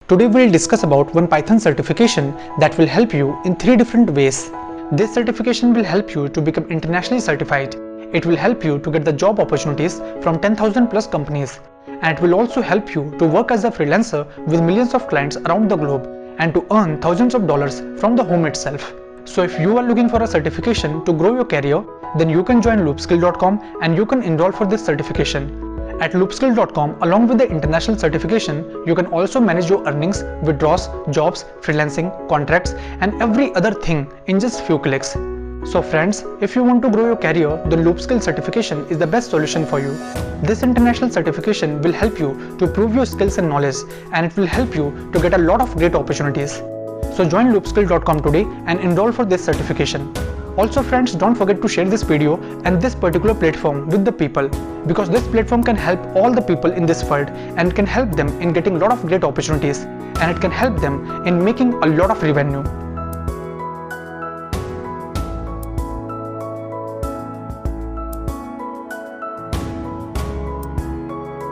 Today we'll discuss about one Python certification that will help you in 3 different ways. This certification will help you to become internationally certified. It will help you to get the job opportunities from 10,000 plus companies. And it will also help you to work as a freelancer with millions of clients around the globe and to earn thousands of dollars from the home itself. So if you are looking for a certification to grow your career, then you can join LoopSkill.com and you can enroll for this certification. At LoopSkill.com, along with the international certification, you can also manage your earnings, withdrawals, jobs, freelancing, contracts, and every other thing in just few clicks. So friends, if you want to grow your career, the LoopSkill certification is the best solution for you. This international certification will help you to prove your skills and knowledge, and it will help you to get a lot of great opportunities. So join LoopSkill.com today and enroll for this certification. Also friends, don't forget to share this video and this particular platform with the people, because this platform can help all the people in this world and can help them in getting a lot of great opportunities, and it can help them in making a lot of revenue.